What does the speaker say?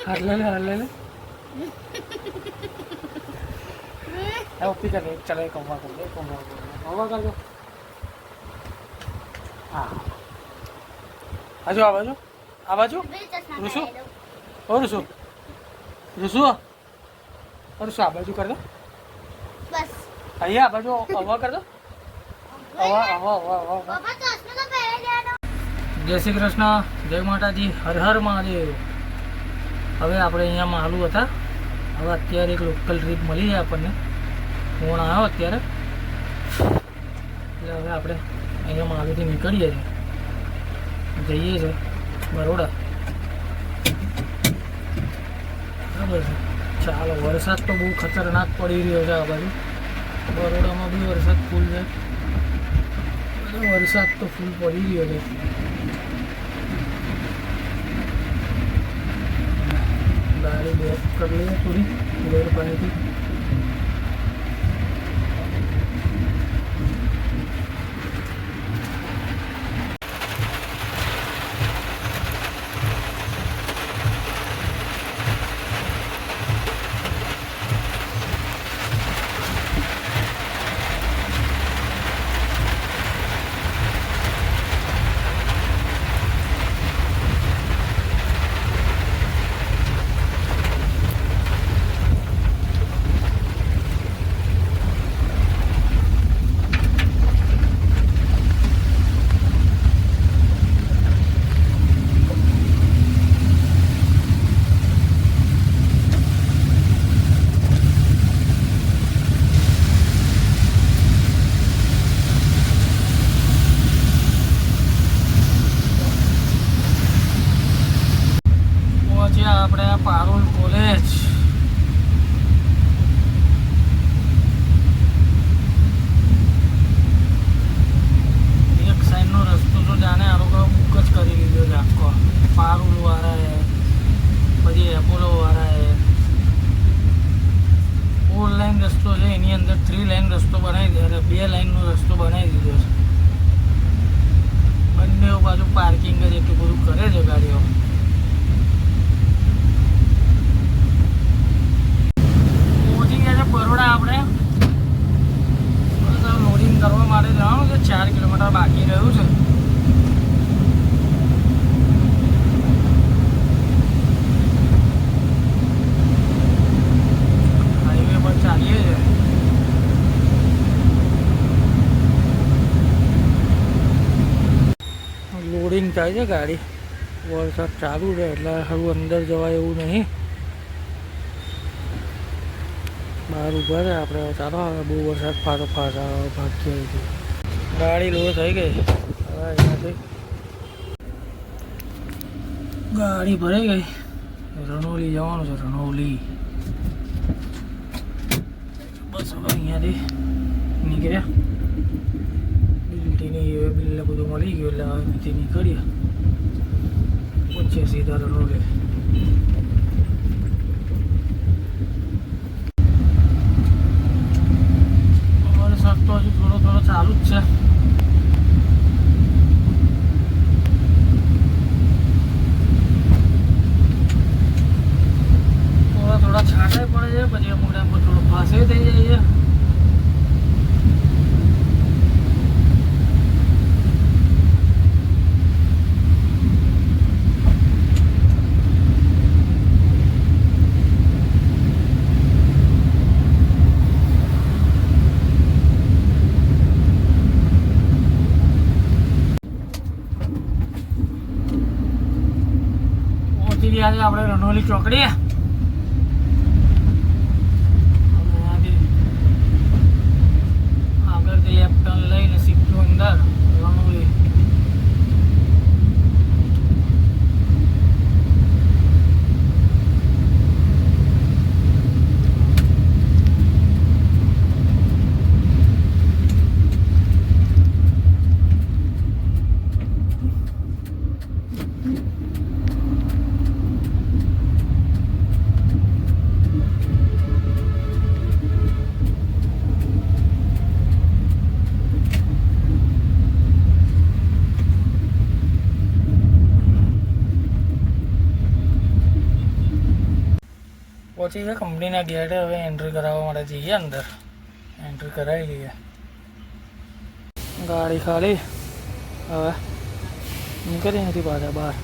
हाथ ले ले, हाथ ले ले। ओपी कर ले, चलो कौवा कर ले, कौवा कर दो। हाँ आजो आ बाजू रुसु और रुसु रुसु और रुसु आ बाजू कर दो बस। आइए आ बाजू हवा कर दो, हवा हवा हवा हवा। जय श्री कृष्ण, जय माताजी, हर हर महादेव। હવે આપણે અહીંયા માલું હતા, હવે અત્યારે એક લોકલ ટ્રીપ મળી જાય આપણને, ફોન આવ્યો અત્યારે, એટલે હવે આપણે અહીંયા માલુંથી નીકળીએ છીએ, જઈએ છીએ બરોડા. બરાબર છે, ચાલો. વરસાદ તો બહુ ખતરનાક પડી રહ્યો છે આ બાજુ, બરોડામાં બી વરસાદ ફૂલ છે, વરસાદ તો ફૂલ પડી રહ્યો છે. गाड़ी बैक कर ली है पूरी देर पानी थी. આપણે આ પારુલ કોલેજ, એક સાઈડનો રસ્તો તો જાણે આ લોકો બુક જ કરી લીધો છે આખો. પારુલ વાળાએ, પછી એપોલો વાળાએ 4 લાઈન રસ્તો છે, એની અંદર 3 લાઈન રસ્તો બનાવી દીધો, 2 લાઈનનો રસ્તો બનાવી દીધો છે. બંને બાજુ પાર્કિંગ જ એટલું બધું કરે છે ગાડીઓ. બરોડા આપણે લોડિંગ કરવા માટે જવાનું છે, 4 કિલોમીટર બાકી રહ્યું છે. હાઈવે પર ચાલીએ છીએ. લોડિંગ થાય છે ગાડી, વરસાદ ચાલુ છે એટલે સારું અંદર જવાય એવું નહીં. બહાર ઊભા છે આપણે, ચાલો હવે બહુ વરસાદ ફાટો ભાગી આવી ગઈ, ગાડી લો થઈ ગઈ. હવે અહીંયાથી ગાડી ભરાઈ ગઈ, રણોલી જવાનું છે, રણોલી. બસ હવે અહીંયાથી નીકળ્યા, બિલ્ટીની બિલને બધું મળી ગયું એટલે હવે અહીંથી નીકળીએ, પહોંચીએ સીધા રણોલી. તો હજુ થોડો થોડો ચાલુ જ છે. થોડા થોડા છાંટાઈ પડે છે, પછી અમુક ટાઈમ પર થોડો ફાંસે થઈ જાય છે. આજે આપણે રણોલી ચોકડી, આગળથી લેફ્ટ ટર્ન લઈને સીધું અંદર રણોલી. પહોંચી ગયા કંપનીના ગેટે. હવે એન્ટ્રી કરાવવા માટે જઈએ અંદર. એન્ટ્રી કરાવી લઈએ. ગાડી ખાલી. હવે નીકળી નથી પાછા બહાર.